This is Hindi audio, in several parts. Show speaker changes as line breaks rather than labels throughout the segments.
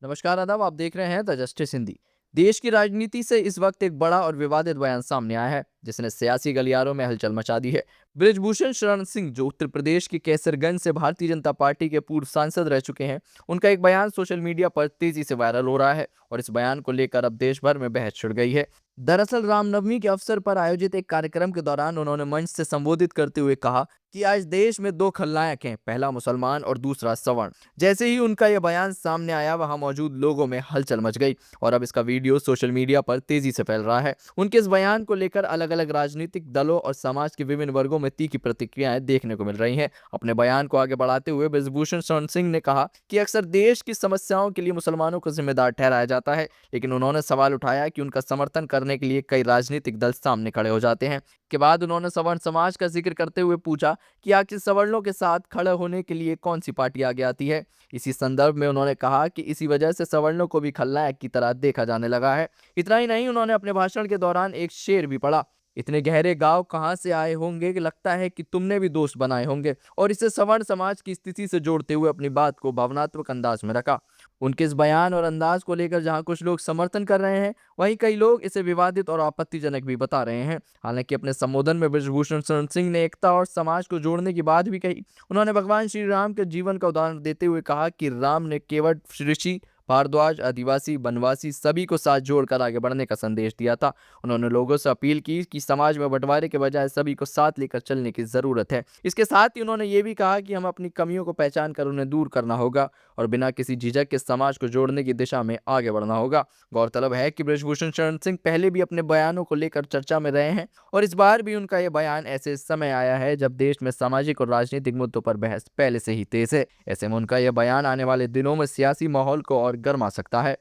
नमस्कार आदाब, आप देख रहे हैं द जस्टिस हिंदी। देश की राजनीति से इस वक्त एक बड़ा और विवादित बयान सामने आया है जिसने सियासी गलियारों में हलचल मचा दी है। बृजभूषण शरण सिंह, जो उत्तर प्रदेश के कैसरगंज से भारतीय जनता पार्टी के पूर्व सांसद रह चुके हैं, उनका एक बयान सोशल मीडिया पर तेजी से वायरल हो रहा है और इस बयान को लेकर अब देश भर में बहस छिड़ गई है। दरअसल रामनवमी के अवसर पर आयोजित एक कार्यक्रम के दौरान उन्होंने मंच से संबोधित करते हुए कहा कि आज देश में दो खलनायक हैं, पहला मुसलमान और दूसरा सवर्ण। जैसे ही उनका यह बयान सामने आया, वहां मौजूद लोगों में हलचल मच गई और अब इसका वीडियो सोशल मीडिया पर तेजी से फैल रहा है। उनके इस बयान को लेकर अलग अलग राजनीतिक दलों और समाज के विभिन्न वर्गों में तीखी प्रतिक्रियाएं देखने को मिल रही हैं। अपने बयान को आगे बढ़ाते हुए बृजभूषण शरण सिंह ने कहा कि अक्सर देश की समस्याओं के लिए मुसलमानों को जिम्मेदार ठहराया जाता है, लेकिन उन्होंने सवाल उठाया कि उनका समर्थन करने के लिए कई राजनीतिक दल सामने खड़े हो जाते हैं। के बाद उन्होंने सवर्ण समाज का जिक्र करते हुए पूछा कि आखिर सवर्णों के साथ खड़े होने के लिए कौन सी पार्टी आगे आती है। इसी संदर्भ में उन्होंने कहा कि इसी वजह से सवर्णों को भी खलनायक की तरह देखा जाने लगा है। इतना ही नहीं, उन्होंने अपने भाषण के दौरान एक शेर भी पढ़ा, इतने गहरे गांव कहां से आए होंगे कि लगता है कि तुमने भी दोस्त बनाए होंगे, और इसे सवर्ण समाज की स्थिति से जोड़ते हुए अपनी बात को भावनात्मक अंदाज में रखा। उनके इस बयान और अंदाज को लेकर जहां कुछ लोग समर्थन कर रहे हैं, वहीं कई लोग इसे विवादित और आपत्तिजनक भी बता रहे हैं। हालांकि अपने संबोधन में बृजभूषण शरण सिंह ने एकता और समाज को जोड़ने की बात भी कही। उन्होंने भगवान श्री राम के जीवन का उदाहरण देते हुए कहा कि राम ने केवट, ऋषि, भारद्वाज, आदिवासी, बनवासी सभी को साथ जोड़कर आगे बढ़ने का संदेश दिया था। उन्होंने लोगों से अपील की कि समाज में बंटवारे के बजाय सभी को साथ लेकर चलने की जरूरत है। इसके साथ ही उन्होंने ये भी कहा कि हम अपनी कमियों को पहचान कर उन्हें दूर करना होगा और बिना किसी झिझक के समाज को जोड़ने की दिशा में आगे बढ़ना होगा। गौरतलब है कि बृजभूषण शरण सिंह पहले भी अपने बयानों को लेकर चर्चा में रहे हैं और इस बार भी उनका यह बयान ऐसे समय आया है जब देश में सामाजिक और राजनीतिक मुद्दों पर बहस पहले से ही तेज है। ऐसे में उनका यह बयान आने वाले दिनों में सियासी माहौल को और गर्मा सकता है।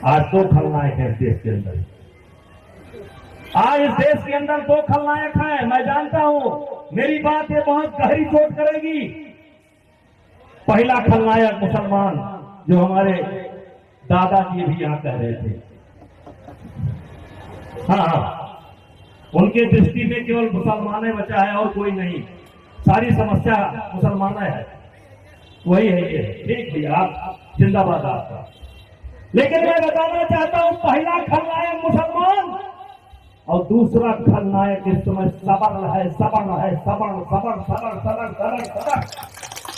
आज दो खलनायक हैं देश के अंदर। आज इस देश के अंदर दो खलनायक हैं। मैं जानता हूं मेरी बात ये बहुत गहरी चोट करेगी। पहला खलनायक मुसलमान, जो हमारे दादाजी भी यहां कह रहे थे। हाँ, उनके दृष्टि में केवल मुसलमान ही बचा है और कोई नहीं। सारी समस्या मुसलमान है, वही है ये। ठीक भैया, आप जिंदाबाद आपका। लेकिन मैं बताना चाहता हूं, पहला खलनायक मुसलमान और दूसरा खलनायक इस समय सवर्ण है। सवर्ण है, सवर्ण, सवर्ण, सवर्ण, सवर्ण, सवर्ण, सवर्ण।